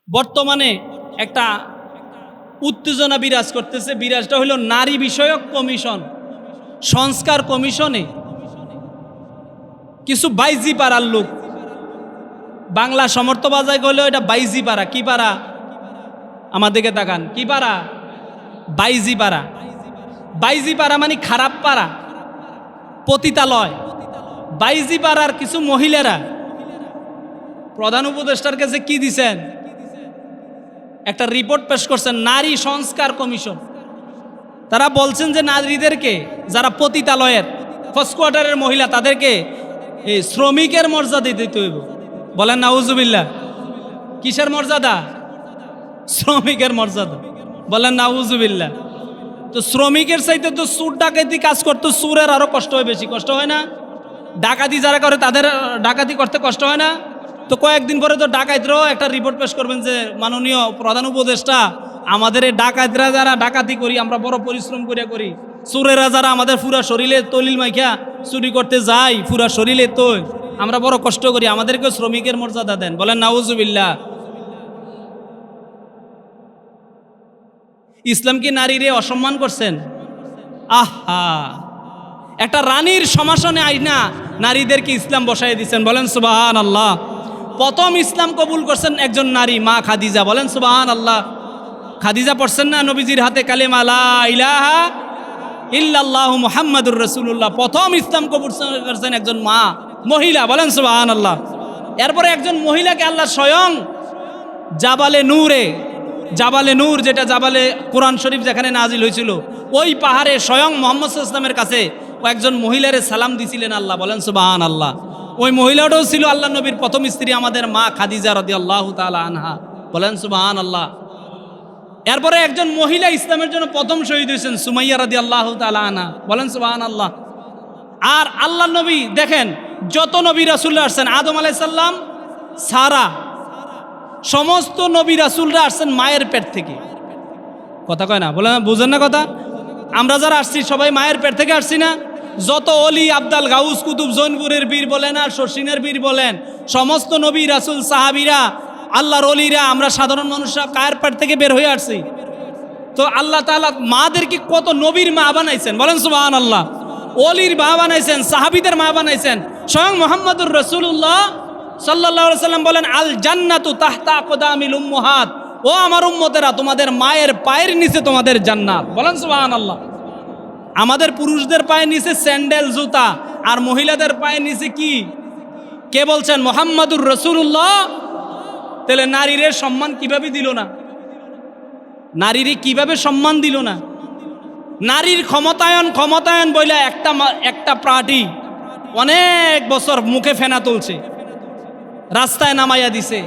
বর্তমানে একটা উত্তেজনা বিরাজ করতেছে। বিরাজটা হলো নারী বিষয়ক কমিশন, সংস্কার কমিশনে কিছু বাইজি পাড়ার লোক, বাংলা সমর্থ বাজায় গেলেও এটা বাইজি পাড়া। কি পাড়া? আমাদেরকে তাকান, কি পাড়া? বাইজি পাড়া। বাইজি পাড়া মানে খারাপ পাড়া, পতিতালয়। বাইজি পাড়ার কিছু মহিলারা প্রধান উপদেষ্টার কাছে কি দিছেন? একটা রিপোর্ট পেশ করছেন, নারী সংস্কার কমিশন। তারা বলছেন যে নারীদেরকে, যারা পতিতালয়ের ফার্স্ট কোয়ার্টারের মহিলা, তাদেরকে এই শ্রমিকের মর্যাদা দিতে হইব। বলেন নাউজুবিল্লাহ। কিসের মর্যাদা? শ্রমিকের মর্যাদা। বলেন নাউজুবিল্লাহ। তো শ্রমিকের চাইতে তো চোর ডাকাতি কাজ করতো, চোরের আরো কষ্ট হয়, বেশি কষ্ট হয় না? ডাকাতি যারা করে তাদের ডাকাতি করতে কষ্ট হয় না? তো কয়েকদিন পরে তো ডাকাতরাও একটা রিপোর্ট পেশ করবেন যে মাননীয় প্রধান উপদেষ্টা, আমাদের এই ডাকাতরা যারা ডাকাতি করি, আমরা বড় পরিশ্রম করি, চোরেরা যারা আমাদের পুরা শরীরে তলিল মাইখা চুরি করতে যাই, পুরা শরীরে তো আমরা বড় কষ্ট করি, আমাদেরকে শ্রমিকের মর্যাদা দেন। বলেন নাউজুবিল্লাহ। ইসলাম কি নারীরে অসম্মান করছেন? আহা, একটা রানীর সমাসনে আইনা নারীদেরকে ইসলাম বসাই দিচ্ছেন। বলেন সুবহানাল্লাহ। প্রথম ইসলাম কবুল করছেন একজন নারী, মা খাদিজা। বলেন সুবহানাল্লাহ। খাদিজা পড়ছেন না নবীজির হাতে কালেমা লা ইলাহা ইল্লাল্লাহু মুহাম্মাদুর রাসূলুল্লাহ। প্রথম ইসলাম কবুল করছেন একজন মা, মহিলা। বলেন সুবহানাল্লাহ। এরপরে একজন মহিলাকে আল্লাহ স্বয়ং জাবালে নূর, যেটা জাবালে কোরআন শরীফ যেখানে নাজিল হয়েছিল, ওই পাহাড়ে স্বয়ং মুহাম্মদ সাল্লাল্লাহু আলাইহি ওয়াসাল্লামের কাছে একজন মহিলারে সালাম দিছিলেন আল্লাহ। বলেন সুবহানাল্লাহ। ওই মহিলাটাও ছিল আল্লাহ নবীর প্রথম স্ত্রী, আমাদের মা খাদিজা রাদিয়াল্লাহু তাআলা আনহা। বলেন সুবহানাল্লাহ। এরপরে একজন মহিলা ইসলামের জন্য প্রথম শহীদ হয়েছেন, সুমাইয়া রাদিয়াল্লাহু তাআলা আনহা। বলেন সুবহানাল্লাহ। আর আল্লাহ নবী দেখেন, যত নবী রাসূলরা আসছেন, আদম আলাইহিস সালাম সারা, সমস্ত নবী রাসূলরা আসছেন মায়ের পেট থেকে। কথা কয় না? বলেন, বুঝেন না কথা? আমরা যারা আসছি সবাই মায়ের পেট থেকে আসছি না? যত অলি, আবদাল, গাউস, কুতুব, জৈনপুরের বীর বলেন আর শর্ষিনের বীর বলেন, সমস্ত নবী রাসূল, সাহাবীরা, আল্লাহর অলিরা, আমরা সাধারণ মানুষরা কায়ের পেট থেকে বের হয়ে আসছি। তো আল্লাহ তাআলা মাদেরকে কত নবীর মা বানাইছেন। বলেন সুবহানাল্লাহ। অলির মা বানাইছেন, সাহাবীদের মা বানাইছেন। স্বয়ং মুহাম্মদুর রাসূলুল্লাহ সাল্লাল্লাহু আলাইহি ওয়াসাল্লাম বলেন, আল জান্নাতু তাহতা আকদামিল উম্মাহাত। ও আমার উম্মতেরা, তোমাদের মায়ের পায়ের নিচে তোমাদের জান্নাত। বলেন সুবহানাল্লাহ। আমাদের পুরুষদের পায়ের নিচে স্যান্ডেল, জুতা, আর মহিলাদের পায়ের নিচে কি? কে বলছেন? মুহাম্মদুর রাসূলুল্লাহ। তাহলে নারীর সম্মান কিভাবে দিল না? নারীরে কিভাবে সম্মান দিল না? নারীর ক্ষমতায়ন বইলা একটা পার্টি অনেক বছর মুখে ফেনা তুলছে, রাস্তায় নামাইয়া দিছে।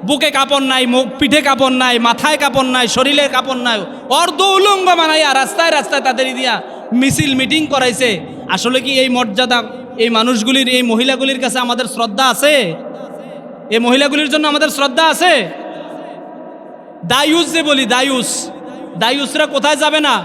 বুকে কাপড় নাই, পিঠে কাপড় নাই, মাথায় কাপড় নাই, শরীরে কাপড় নাই, অর্ধ উলঙ্গ বানাইয়া রাস্তায় রাস্তায় তাদের দিয়া মিছিল মিটিং করাইছে। আসলে কি এই মর্যাদা এই মানুষগুলির, এই মহিলাগুলির কাছে আমাদের শ্রদ্ধা আছে? এই মহিলাগুলির জন্য আমাদের শ্রদ্ধা আছে? দায়ুস যে বলি, দায়ুসরা কোথায় যাবে না?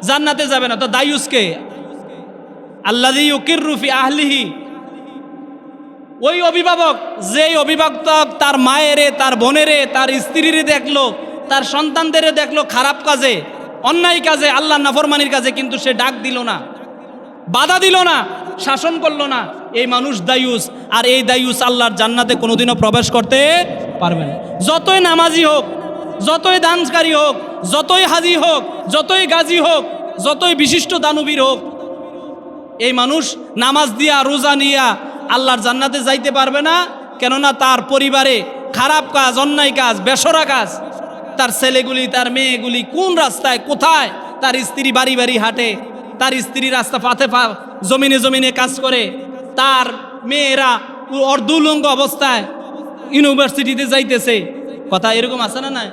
জান্নাতে যাবে না। তো দায়ুসকে আল্লাযী ইউকিররু ফি আহলিহি, ওই অভিভাবক, যেই অভিভাবক তার মায়েরে, তার বোনেরে, তার স্ত্রীরে দেখলো, তার সন্তানদের দেখলো খারাপ কাজে, অন্যায় কাজে, আল্লাহর নাফরমানির কাজে, কিন্তু সে ডাক দিল না, বাধা দিল না, শাসন করলো না, এই মানুষ দায়ুস। আর এই দায়ুস আল্লাহর জান্নাতে কোনোদিনও প্রবেশ করতে পারবে না। যতই নামাজি হোক, যতই দানকারী হোক, যতই হাজি হোক, যতই গাজী হোক, যতই বিশিষ্ট দানবীর হোক, এই মানুষ নামাজ দিয়া, রোজা নিয়া আল্লাহর জান্নাতে যাইতে পারবে না। কেননা তার পরিবারে খারাপ কাজ, অন্যায় কাজ, বেসরা কাজ, তার ছেলেগুলি, তার মেয়েগুলি কোন রাস্তায় কোথায়, তার স্ত্রী বাড়ি বাড়ি হাঁটে, তার স্ত্রী রাস্তা পাথে জমিনে জমিনে কাজ করে, তার মেয়েরা অর্ধউলঙ্গ অবস্থায় ইউনিভার্সিটিতে যাইতেছে। কথা এরকম আছে না? নাই?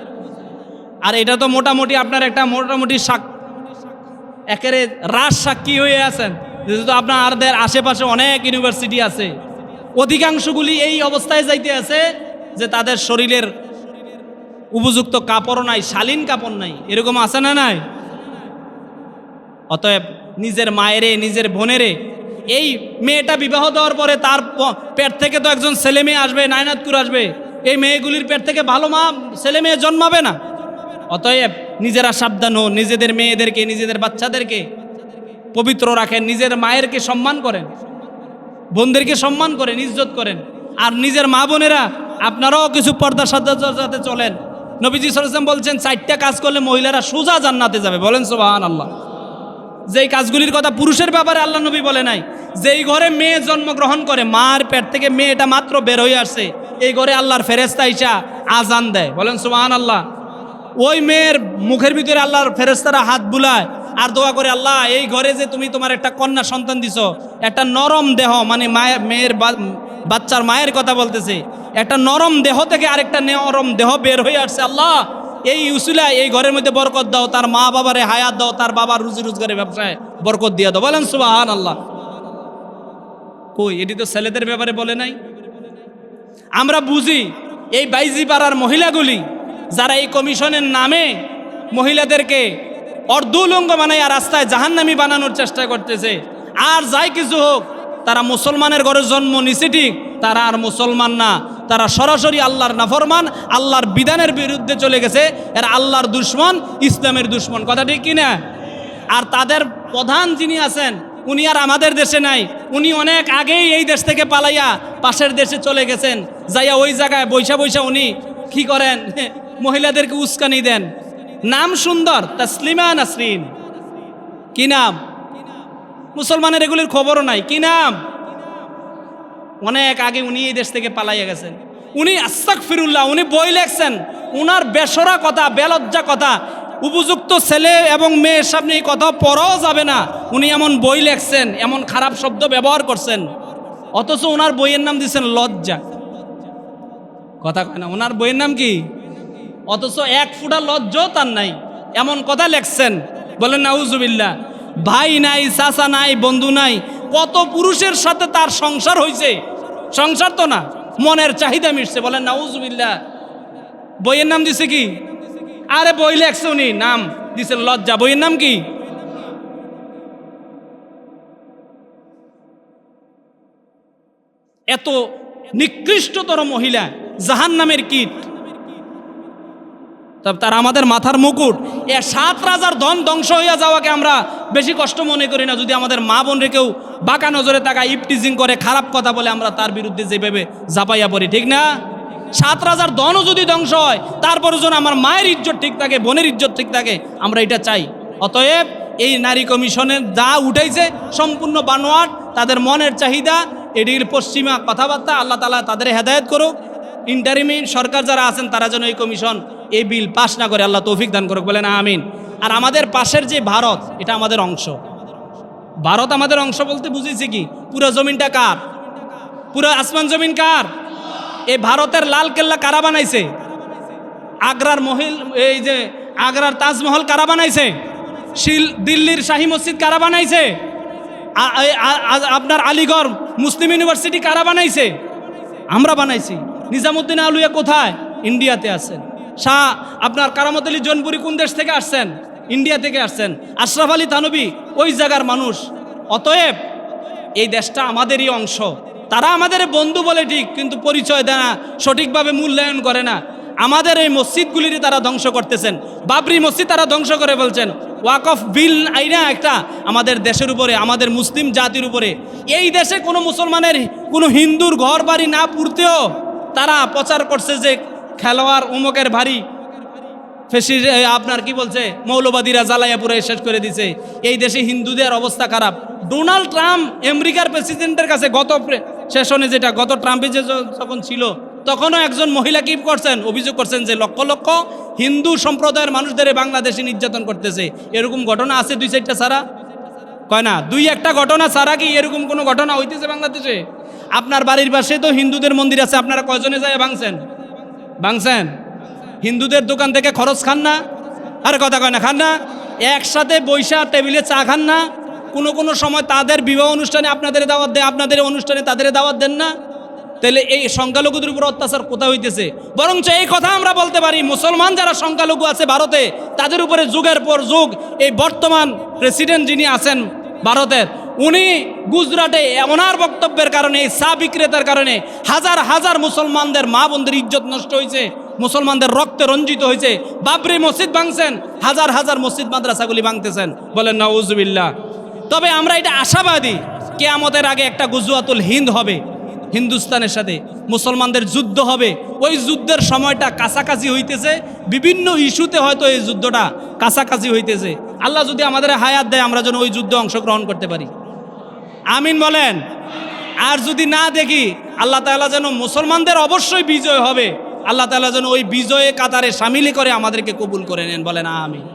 আর এটা তো মোটামুটি আপনার একটা মোটামুটি একেবারে রাজ সাক্ষী হয়ে আছেন, যেহেতু আপনাদের আশেপাশে অনেক ইউনিভার্সিটি আছে, অধিকাংশগুলি এই অবস্থায় যাইতে আছে যে তাদের শরীরের উপযুক্ত কাপড় নাই, শালীন কাপড় নাই। এরকম আছে না? নাই? অতএব নিজের মায়েরে, নিজের বোনেরে, এই মেয়েটা বিবাহ দেওয়ার পরে তার পেট থেকে তো একজন ছেলে মেয়ে আসবে, নায়নাতকুর আসবে, এই মেয়েগুলির পেট থেকে ভালো মা ছেলে মেয়ে জন্মাবে না। অতএব নিজেরা সাবধান হন, নিজেদের মেয়েদেরকে নিজেদের বাচ্চাদেরকে পবিত্র রাখেন, নিজের মায়েরকে সম্মান করেন, বোনদেরকে সম্মান করেন, ইজ্জত করেন। আর নিজের মা বোনেরা আপনারাও কিছু পর্দা সাথে চলেন। নবীজি সাল্লাল্লাহু আলাইহি ওয়াসাল্লাম বলছেন 4টা কাজ করলে মহিলারা সোজা জান্নাতে যাবে। বলেন সুবহানাল্লাহ। যেই কাজগুলির কথা পুরুষের ব্যাপারে আল্লাহ নবী বলে নাই, যেই ঘরে মেয়ে জন্মগ্রহণ করে, মার পেট থেকে মেয়েটা মাত্র বের হয়ে আসছে, এই ঘরে আল্লাহর ফেরেশতা আইসা আজান দেয়। বলেন সুবহানাল্লাহ। ওই মেয়ের মুখের ভিতরে আল্লাহর ফেরেশতারা হাত বুলায় আর দোয়া করে, আল্লাহ এই ঘরে যে তুমি তোমার একটা কন্যা সন্তান দিছো, একটা নরম দেহ, মানে মেয়ের বাচ্চার মায়ের কথা বলতেছে, একটা নরম দেহ থেকে আরেকটা নরম দেহ বের হয়ে আসছে, আল্লাহ এই উসিলায় এই ঘরের মধ্যে বরকত দাও, তার মা বাবারে হায়াত দাও, তার বাবার রুজি রোজগারের ব্যবসায় বরকত দিয়ে দাও। বলেন সুবহানাল্লাহ। কই, এটি তো ছেলেদের ব্যাপারে বলে নাই। আমরা বুঝি এই বাইজি পাড়ার মহিলাগুলি যারা এই কমিশনের নামে মহিলাদেরকে অর্ধউলঙ্গ বানাইয়া রাস্তায় জাহান্নামী বানানোর চেষ্টা করতেছে। আর যাই কিছু হোক, তারা মুসলমানের ঘরে জন্ম নিছে ঠিক, তারা আর মুসলমান না, তারা সরাসরি আল্লাহর নাফরমান, আল্লাহর বিধানের বিরুদ্ধে চলে গেছে। এরা আল্লাহর দুশ্মন, ইসলামের দুশ্মন। কথা ঠিক কিনা? আর তাদের প্রধান যিনি আছেন উনি আর আমাদের দেশে নাই, উনি অনেক আগেই এই দেশ থেকে পালাইয়া পাশের দেশে চলে গেছেন। যাইয়া ওই জায়গায় বৈশা বৈশা উনি কি করেন, মহিলাদেরকে উস্কানি দেন। নাম সুন্দর, তাসলিমা নাসরিন। কি নাম? মুসলমানের এগুলির খবরও নাই। কি নাম? অনেক আগে উনি এই দেশ থেকে পালাইয়া গেছেন। উনি আস্তাগফিরুল্লাহ, উনি বই লেখছেন। উনার বেসরা কথা, বেলজ্জা কথা, উপযুক্ত ছেলে এবং মেয়ের সামনে এই কথা পড়াও যাবে না, উনি এমন বই লেখছেন, এমন খারাপ শব্দ ব্যবহার করছেন। অথচ ওনার বইয়ের নাম দিচ্ছেন লজ্জা। কথা কয় না, ওনার বইয়ের নাম কি? অথচ এক ফুটা লজ্জাও তার নাই, এমন কথা লেখছেন। বলেন নাউজুবিল্লাহ। ভাই নাই, চাচা নাই, বন্ধু নাই, কত পুরুষের সাথে তার সংসার হয়েছে। সংসার তো না, মনের চাহিদা মিটছে। বলেন নাউজুবিল্লাহ। বইয়ের নাম দিছে কি? আরে বই লেখছে উনি, নাম দিছেন লজ্জা। বইয়ের নাম কি? এত নিকৃষ্টতর মহিলা, জাহান্নামের কীট, তার আমাদের মাথার মুকুট। 7 রাজার ধন ধ্বংস হইয়া যাওয়াকে আমরা বেশি কষ্ট মনে করি না, যদি আমাদের মা বোন রেখেও বাঁকা নজরে তাকায়, ইপটিজিং করে, খারাপ কথা বলে, আমরা তার বিরুদ্ধে যেভাবে ঝাঁপাইয়া পড়ি, ঠিক না? 7 রাজার ধনও যদি ধ্বংস হয়, তারপরে যেন আমার মায়ের ইজ্জত ঠিক থাকে, বোনের ইজ্জত ঠিক থাকে, আমরা এটা চাই। অতএব এই নারী কমিশনের যা উঠাইছে সম্পূর্ণ বানোয়াট, তাদের মনের চাহিদা, এটির পশ্চিমা কথাবার্তা। আল্লাহ তাআলা তাদের হেদায়েত করুক। ইন্টারিমি সরকার যারা আছেন তারা যেন এই কমিশন, এই বিল পাস না করে, আল্লাহ তৌফিক দান করুক। বলেন আমিন। আর আমাদের পাশের যে ভারত, এটা আমাদের অংশ। ভারত আমাদের অংশ বলতে বুঝেছি কি, পুরো জমিনটা কার? পুরো আসমান জমিন কার? এই ভারতের লাল কেল্লা কারা বানাইছে? আগ্রার এই যে আগ্রার তাজমহল কারা বানাইছে? দিল্লির শাহী মসজিদ কারা বানাইছে? আপনার আলিগড় মুসলিম ইউনিভার্সিটি কারা বানাইছে? আমরা বানাইছি। নিজামুদ্দিন আউলিয়া কোথায়? ইন্ডিয়াতে আছেন। আপনার কারামত আলী জৌনপুরি কোন দেশ থেকে আসছেন? ইন্ডিয়া থেকে আসছেন। আশরাফ আলী থানভী ওই জায়গার মানুষ। অতএব এই দেশটা আমাদেরই অংশ। তারা আমাদের বন্ধু বলে ঠিক, কিন্তু পরিচয় দেয় না, সঠিকভাবে মূল্যায়ন করে না। আমাদের এই মসজিদগুলির তারা ধ্বংস করতেছেন। বাবরি মসজিদ তারা ধ্বংস করে বলছেন ওয়াকফ বিল আইনা একটা আমাদের দেশের উপরে, আমাদের মুসলিম জাতির উপরে। এই দেশে কোনো মুসলমানের, কোনো হিন্দুর ঘর বাড়ি না পুড়তেও তারা প্রচার করছে যে খেলোয়াড় উমকের ভারী ফেসির, আপনার কি বলছে, মৌলবাদীরা জ্বালাইয়া পুরাই শেষ করে দিছে। এই দেশে হিন্দুদের অবস্থা খারাপ। ডোনাল্ড ট্রাম্প আমেরিকার প্রেসিডেন্টের কাছে গত সেশনে, যেটা গত ট্রাম্পে যে যখন ছিল, তখনও একজন মহিলা কি করছেন, অভিযোগ করছেন যে লক্ষ লক্ষ হিন্দু সম্প্রদায়ের মানুষদের বাংলাদেশে নির্যাতন করতেছে। এরকম ঘটনা আছে 2-4টা ছাড়া? কয় না, 2-1টা ঘটনা ছাড়া কি এরকম কোনো ঘটনা হইতেছে বাংলাদেশে? আপনার বাড়ির পাশে তো হিন্দুদের মন্দির আছে, আপনারা কয়জনে যায় ভাঙছেন? হিন্দুদের দোকান থেকে খরচ খান না? আরে কথা কয় না, খান না? একসাথে বৈশা টেবিলে চা খান না? কোনো সময় তাদের বিবাহ অনুষ্ঠানে আপনাদের দাওয়াত দেয়, আপনাদের অনুষ্ঠানে তাদের দাওয়াত দেন না? তাহলে এই সংখ্যালঘুদের উপর অত্যাচার কোথায় হইতেছে? বরঞ্চ এই কথা আমরা বলতে পারি, মুসলমান যারা সংখ্যালঘু আছে ভারতে, তাদের উপরে যুগের পর যুগ এই বর্তমান প্রেসিডেন্ট যিনি আছেন ভারতের, উনি গুজরাটে ওনার বক্তব্যের কারণে, এই চা বিক্রেতার কারণে হাজার হাজার মুসলমানদের মা বোনদের ইজ্জত নষ্ট হয়েছে, মুসলমানদের রক্তে রঞ্জিত হয়েছে। বাবরি মসজিদ ভাঙছেন, হাজার হাজার মসজিদ মাদ্রাসাগুলি ভাঙতেছেন, বলেন নাউজুবিল্লাহ। তবে আমরা এটা আশাবাদী, কিয়ামতের আগে একটা গুজওয়াতুল হিন্দ হবে, হিন্দুস্তানের সাথে মুসলমানদের যুদ্ধ হবে। ওই যুদ্ধের সময়টা কাছাকাছি হইতেছে, বিভিন্ন ইস্যুতে হয়তো এই যুদ্ধটা কাছাকাছি হইতেছে। আল্লাহ যদি আমাদের হায়াত দেয়, আমরা যেন ওই যুদ্ধে অংশগ্রহণ করতে পারি, আমিন বলেন। আর যদি না দেখি, আল্লাহ তাআলা যেন, মুসলমানদের অবশ্যই বিজয় হবে, আল্লাহ তাআলা যেন ওই বিজয়ে কাতারে সামিল করে আমাদেরকে কবুল করে নেন, বলেন আমিন।